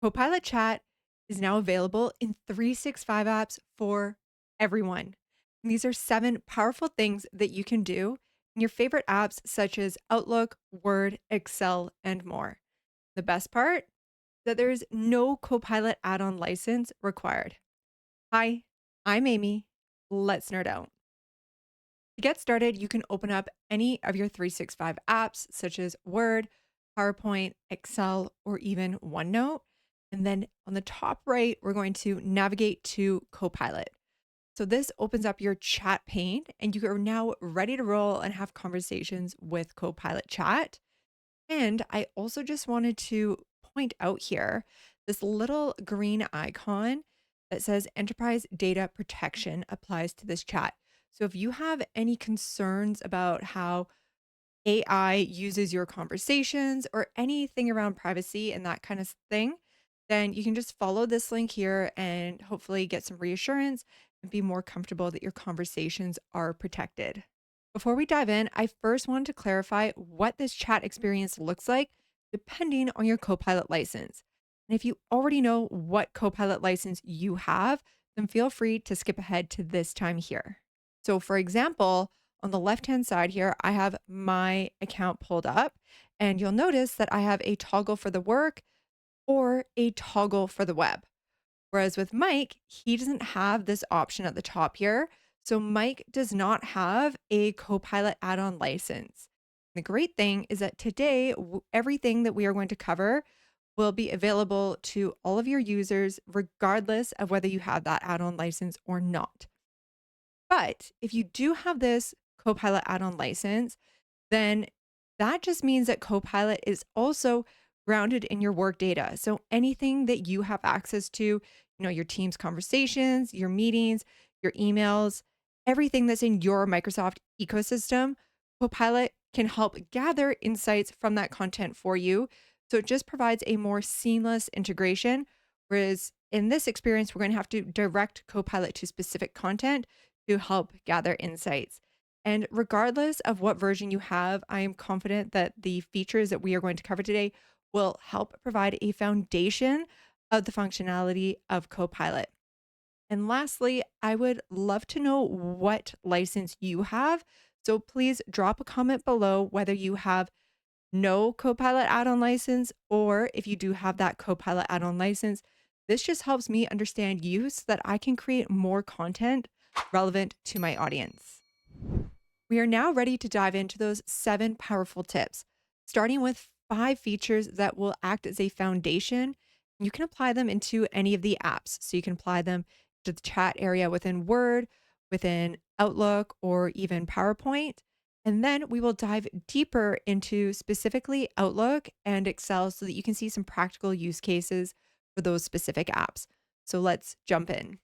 Copilot Chat is now available in 365 apps for everyone. And these are 7 powerful things that you can do in your favorite apps such as Outlook, Word, Excel, and more. The best part? That there is no Copilot add on license required. Hi, I'm Amy. Let's nerd out. To get started, you can open up any of your 365 apps such as Word, PowerPoint, Excel, or even OneNote. And then on the top right, we're going to navigate to Copilot. So this opens up your chat pane, and you are now ready to roll and have conversations with Copilot Chat. And I also just wanted to point out here this little green icon that says enterprise data protection applies to this chat. So if you have any concerns about how AI uses your conversations or anything around privacy and that kind of thing, then you can just follow this link here and hopefully get some reassurance and be more comfortable that your conversations are protected. Before we dive in, I first wanted to clarify what this chat experience looks like depending on your Copilot license. And if you already know what Copilot license you have, then feel free to skip ahead to this time here. So, for example, on the left-hand side here, I have my account pulled up, and you'll notice that I have a toggle for the work or a toggle for the web. Whereas with Mike, he doesn't have this option at the top here. So Mike does not have a Copilot add-on license. The great thing is that today, everything that we are going to cover will be available to all of your users, regardless of whether you have that add-on license or not. But if you do have this Copilot add-on license, then that just means that Copilot is also grounded in your work data. So anything that you have access to, your team's conversations, your meetings, your emails, everything that's in your Microsoft ecosystem, Copilot can help gather insights from that content for you. So it just provides a more seamless integration. Whereas in this experience, we're going to have to direct Copilot to specific content to help gather insights. And regardless of what version you have, I am confident that the features that we are going to cover today will help provide a foundation of the functionality of Copilot. And lastly, I would love to know what license you have. So please drop a comment below whether you have no Copilot add-on license or if you do have that Copilot add-on license. This just helps me understand you so that I can create more content relevant to my audience. We are now ready to dive into those 7 powerful tips, starting with 5 features that will act as a foundation. You can apply them into any of the apps. So you can apply them to the chat area within Word, within Outlook, or even PowerPoint. And then we will dive deeper into specifically Outlook and Excel so that you can see some practical use cases for those specific apps. So let's jump in.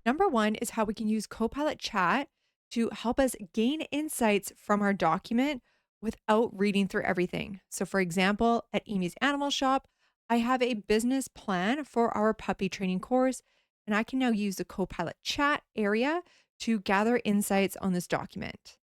Number one is how we can use Copilot Chat to help us gain insights from our document without reading through everything. So, for example, at Amy's Animal Shop, I have a business plan for our puppy training course, and I can now use the Copilot Chat area to gather insights on this document.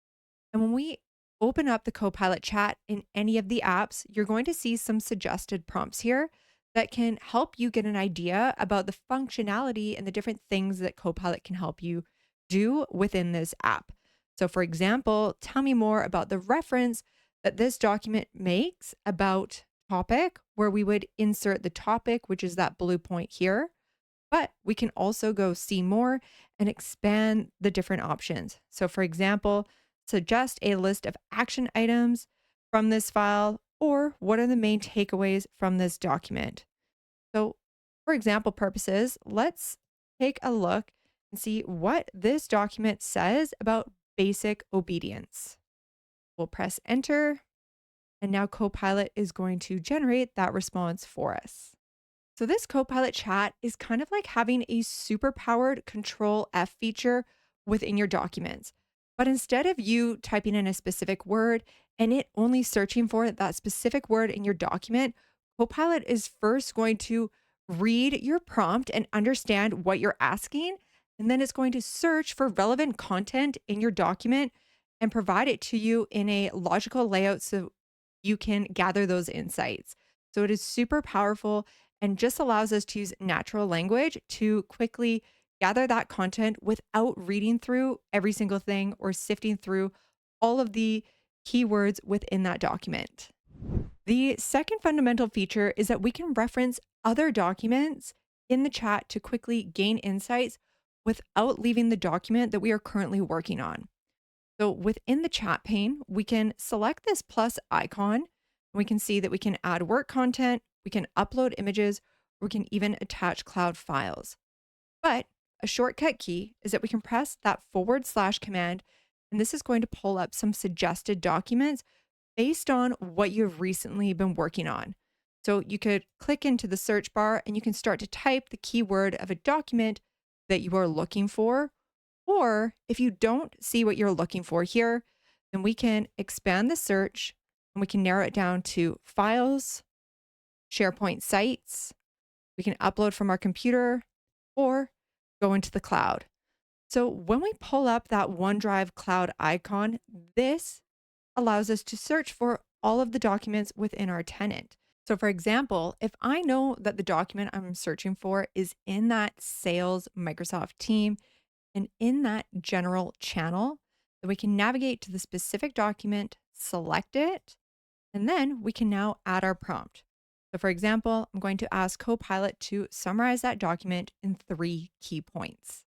And when we open up the Copilot Chat in any of the apps, you're going to see some suggested prompts here that can help you get an idea about the functionality and the different things that Copilot can help you do within this app. So, for example, tell me more about the reference that this document makes about topic, where we would insert the topic, which is that blue point here. But we can also go see more and expand the different options. So, for example, suggest a list of action items from this file, or what are the main takeaways from this document. So, for example purposes, let's take a look and see what this document says about basic obedience. We'll press enter, and now Copilot is going to generate that response for us. So this Copilot chat is kind of like having a super powered Control F feature within your documents. But instead of you typing in a specific word and it only searching for that specific word in your document, Copilot is first going to read your prompt and understand what you're asking. And then it's going to search for relevant content in your document and provide it to you in a logical layout so you can gather those insights. So it is super powerful and just allows us to use natural language to quickly gather that content without reading through every single thing or sifting through all of the keywords within that document. The second fundamental feature is that we can reference other documents in the chat to quickly gain insights without leaving the document that we are currently working on. So within the chat pane, we can select this plus icon. We can see that we can add work content, we can upload images, or we can even attach cloud files. But a shortcut key is that we can press that / command, and this is going to pull up some suggested documents based on what you've recently been working on. So you could click into the search bar and you can start to type the keyword of a document that you are looking for. Or if you don't see what you're looking for here, then we can expand the search and we can narrow it down to files, SharePoint sites. We can upload from our computer or go into the cloud. So when we pull up that OneDrive cloud icon, this allows us to search for all of the documents within our tenant. So for example, if I know that the document I'm searching for is in that sales Microsoft team and in that general channel, then we can navigate to the specific document, select it, and then we can now add our prompt. So for example, I'm going to ask Copilot to summarize that document in 3 key points.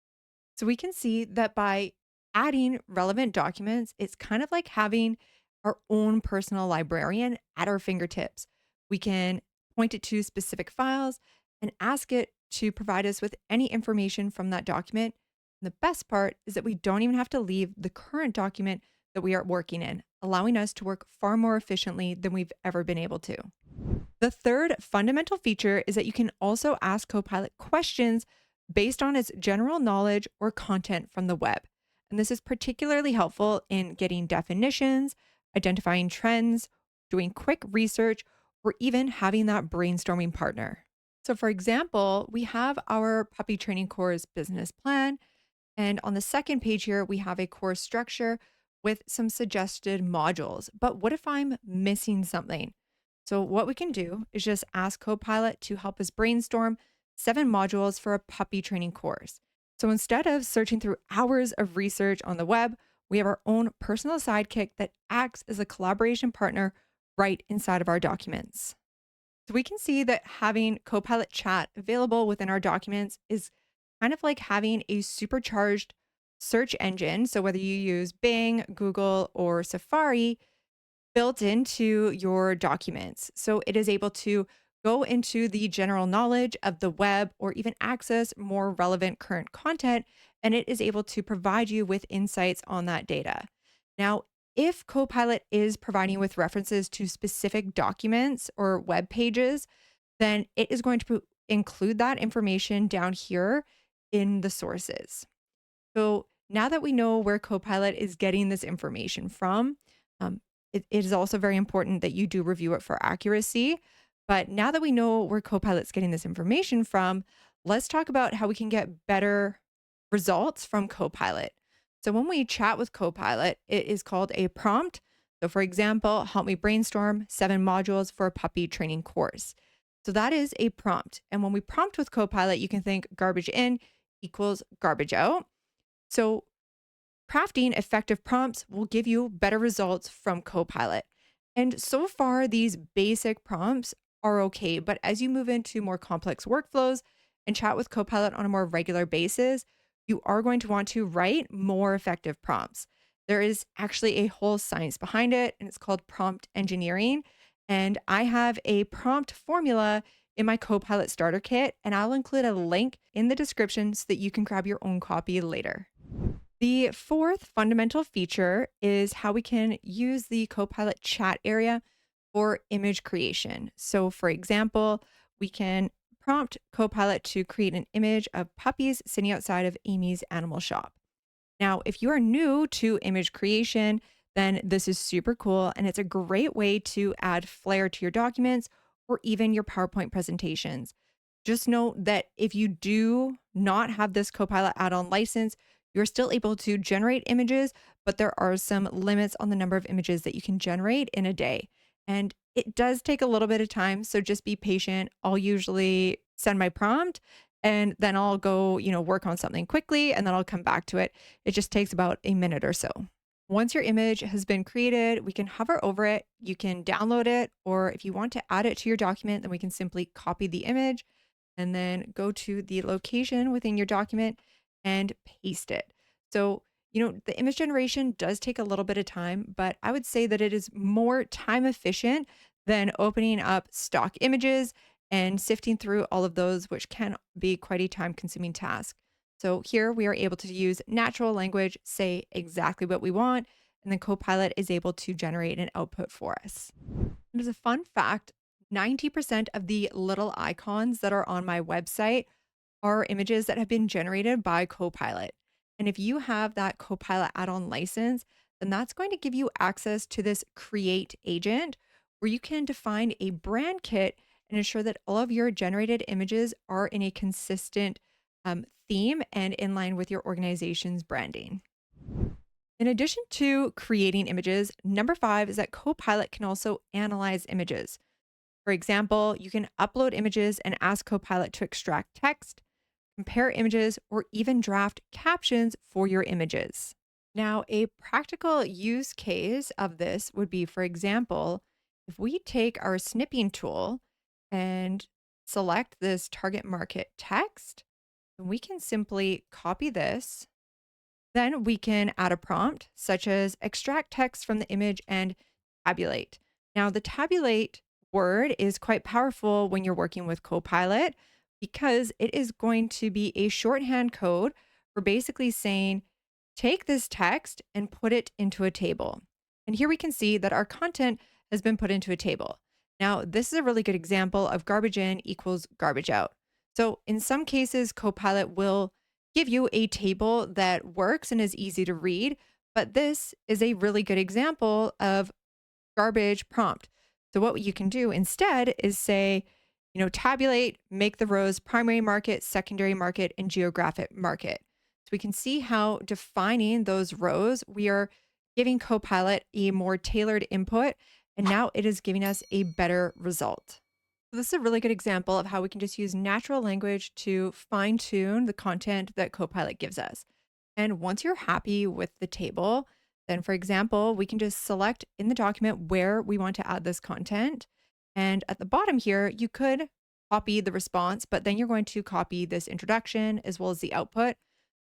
So we can see that by adding relevant documents, it's kind of like having our own personal librarian at our fingertips. We can point it to specific files and ask it to provide us with any information from that document. And the best part is that we don't even have to leave the current document that we are working in, allowing us to work far more efficiently than we've ever been able to. The third fundamental feature is that you can also ask Copilot questions based on its general knowledge or content from the web. And this is particularly helpful in getting definitions, identifying trends, doing quick research, or even having that brainstorming partner. So, for example, we have our puppy training course business plan. And on the second page here, we have a course structure with some suggested modules. But what if I'm missing something? So, what we can do is just ask Copilot to help us brainstorm 7 modules for a puppy training course. So, instead of searching through hours of research on the web, we have our own personal sidekick that acts as a collaboration partner right inside of our documents. So, we can see that having Copilot chat available within our documents is kind of like having a supercharged search engine. So, whether you use Bing, Google, or Safari, built into your documents. So it is able to go into the general knowledge of the web or even access more relevant current content, and it is able to provide you with insights on that data. Now, if Copilot is providing with references to specific documents or web pages, then it is going to include that information down here in the sources. So now that we know where Copilot is getting this information from, it is also very important that you do review it for accuracy. But now that we know where Copilot's getting this information from, let's talk about how we can get better results from Copilot. So when we chat with Copilot, it is called a prompt. So for example, help me brainstorm 7 modules for a puppy training course. So that is a prompt. And when we prompt with Copilot, you can think garbage in equals garbage out. So crafting effective prompts will give you better results from Copilot. And so far, these basic prompts are okay. But as you move into more complex workflows and chat with Copilot on a more regular basis, you are going to want to write more effective prompts. There is actually a whole science behind it, and it's called prompt engineering. And I have a prompt formula in my Copilot starter kit, and I'll include a link in the description so that you can grab your own copy later. The fourth fundamental feature is how we can use the Copilot chat area for image creation. So, for example, we can prompt Copilot to create an image of puppies sitting outside of Amy's animal shop. Now, if you are new to image creation, then this is super cool and it's a great way to add flair to your documents or even your PowerPoint presentations. Just note that if you do not have this Copilot add-on license, you're still able to generate images, but there are some limits on the number of images that you can generate in a day. And it does take a little bit of time, so just be patient. I'll usually send my prompt and then I'll go, work on something quickly and then I'll come back to it. It just takes about a minute or so. Once your image has been created, we can hover over it. You can download it, or if you want to add it to your document, then we can simply copy the image and then go to the location within your document and paste it. So, the image generation does take a little bit of time, but I would say that it is more time efficient than opening up stock images and sifting through all of those, which can be quite a time consuming task. So here we are able to use natural language, say exactly what we want, and then Copilot is able to generate an output for us. And as a fun fact, 90% of the little icons that are on my website are images that have been generated by Copilot. And if you have that Copilot add on license, then that's going to give you access to this create agent where you can define a brand kit and ensure that all of your generated images are in a consistent theme and in line with your organization's branding. In addition to creating images, number five is that Copilot can also analyze images. For example, you can upload images and ask Copilot to extract text, compare images, or even draft captions for your images. Now, a practical use case of this would be, for example, if we take our snipping tool and select this target market text, then we can simply copy this. Then we can add a prompt such as extract text from the image and tabulate. Now, the tabulate word is quite powerful when you're working with Copilot because it is going to be a shorthand code for basically saying, take this text and put it into a table. And here we can see that our content has been put into a table. Now, this is a really good example of garbage in equals garbage out. So, in some cases, Copilot will give you a table that works and is easy to read. But this is a really good example of garbage prompt. So what you can do instead is say, tabulate, make the rows primary market, secondary market, and geographic market. So we can see how defining those rows, we are giving Copilot a more tailored input, and now it is giving us a better result. So this is a really good example of how we can just use natural language to fine tune the content that Copilot gives us. And once you're happy with the table, then for example, we can just select in the document where we want to add this content. And at the bottom here, you could copy the response, but then you're going to copy this introduction as well as the output.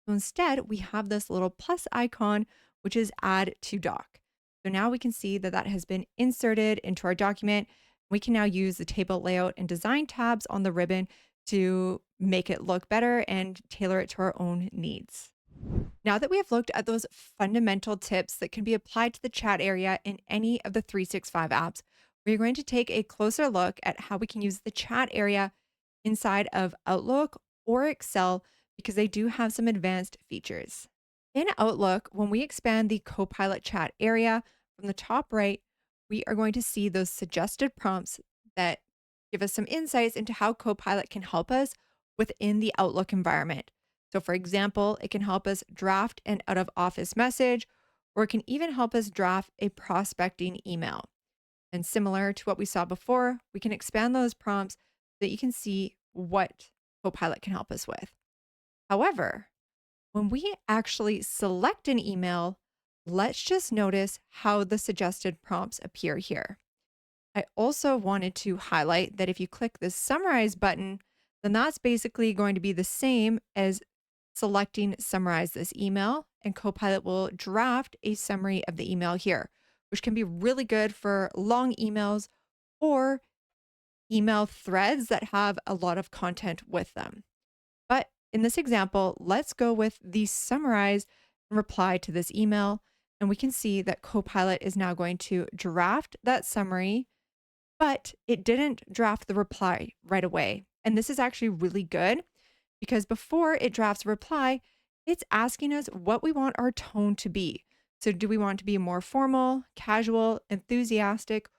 So instead, we have this little plus icon, which is add to doc. So now we can see that that has been inserted into our document. We can now use the table layout and design tabs on the ribbon to make it look better and tailor it to our own needs. Now that we have looked at those fundamental tips that can be applied to the chat area in any of the 365 apps, we're going to take a closer look at how we can use the chat area inside of Outlook or Excel because they do have some advanced features. In Outlook, when we expand the Copilot chat area from the top right, we are going to see those suggested prompts that give us some insights into how Copilot can help us within the Outlook environment. So, for example, it can help us draft an out of office message, or it can even help us draft a prospecting email. And similar to what we saw before, we can expand those prompts so that you can see what Copilot can help us with. However, when we actually select an email, let's just notice how the suggested prompts appear here. I also wanted to highlight that if you click the summarize button, then that's basically going to be the same as selecting summarize this email, and Copilot will draft a summary of the email here, which can be really good for long emails or email threads that have a lot of content with them. But in this example, let's go with the summarize and reply to this email. And we can see that Copilot is now going to draft that summary, but it didn't draft the reply right away. And this is actually really good because before it drafts a reply, it's asking us what we want our tone to be. So, do we want to be more formal, casual, enthusiastic,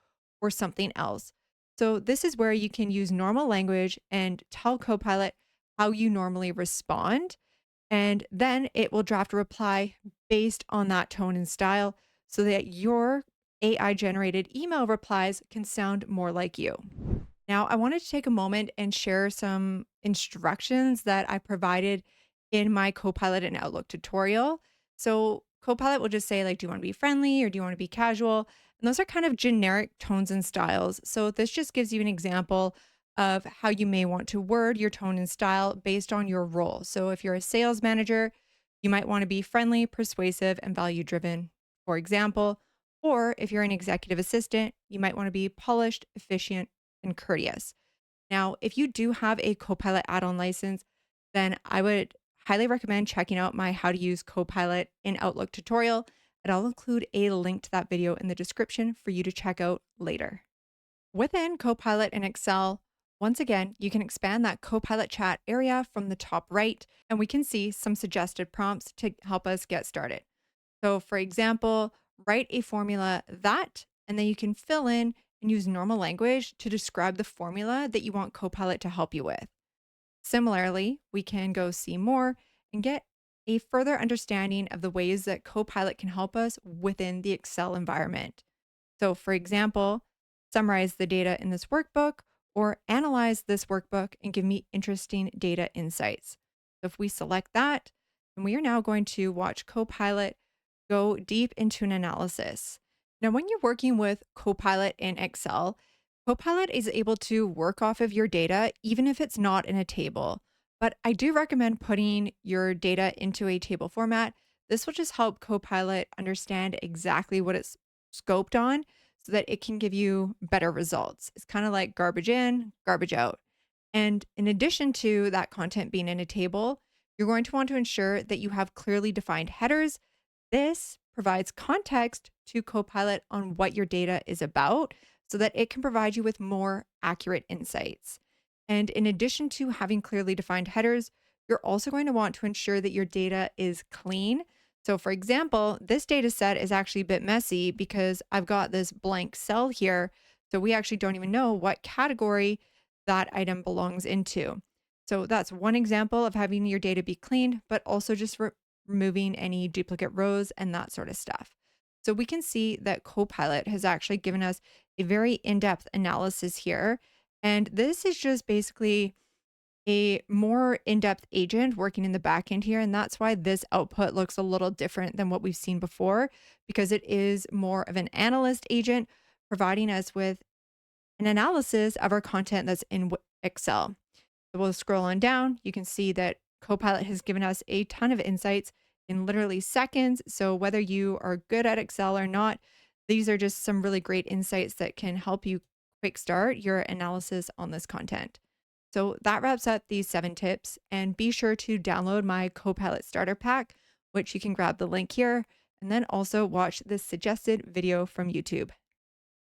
or something else? So, this is where you can use normal language and tell Copilot how you normally respond. And then it will draft a reply based on that tone and style so that your AI generated email replies can sound more like you. Now, I wanted to take a moment and share some instructions that I provided in my Copilot and Outlook tutorial. So, Copilot will just say, like, do you want to be friendly or do you want to be casual? And those are kind of generic tones and styles. So, this just gives you an example of how you may want to word your tone and style based on your role. So, if you're a sales manager, you might want to be friendly, persuasive, and value driven, for example. Or if you're an executive assistant, you might want to be polished, efficient, and courteous. Now, if you do have a Copilot add on license, then I would highly recommend checking out my How to Use Copilot in Outlook tutorial, and I'll include a link to that video in the description for you to check out later. Within Copilot in Excel, once again, you can expand that Copilot chat area from the top right, and we can see some suggested prompts to help us get started. So, for example, write a formula that, and then you can fill in and use normal language to describe the formula that you want Copilot to help you with. Similarly, we can go see more and get a further understanding of the ways that Copilot can help us within the Excel environment. So, for example, summarize the data in this workbook or analyze this workbook and give me interesting data insights. So, if we select that, then we are now going to watch Copilot go deep into an analysis. Now, when you're working with Copilot in Excel, Copilot is able to work off of your data, even if it's not in a table. But I do recommend putting your data into a table format. This will just help Copilot understand exactly what it's scoped on so that it can give you better results. It's kind of like garbage in, garbage out. And in addition to that content being in a table, you're going to want to ensure that you have clearly defined headers. This provides context to Copilot on what your data is about so that it can provide you with more accurate insights. And in addition to having clearly defined headers, you're also going to want to ensure that your data is clean. So, for example, this data set is actually a bit messy because I've got this blank cell here. So, we actually don't even know what category that item belongs into. So, that's one example of having your data be clean, but also just removing any duplicate rows and that sort of stuff. So we can see that Copilot has actually given us a very in-depth analysis here. And this is just basically a more in-depth agent working in the back end here. And that's why this output looks a little different than what we've seen before, because it is more of an analyst agent providing us with an analysis of our content that's in Excel. So we'll scroll on down. You can see that Copilot has given us a ton of insights in literally seconds. So whether you are good at Excel or not, these are just some really great insights that can help you quick start your analysis on this content. So that wraps up these 7 tips. And be sure to download my Copilot starter pack, which you can grab the link here, and then also watch this suggested video from YouTube.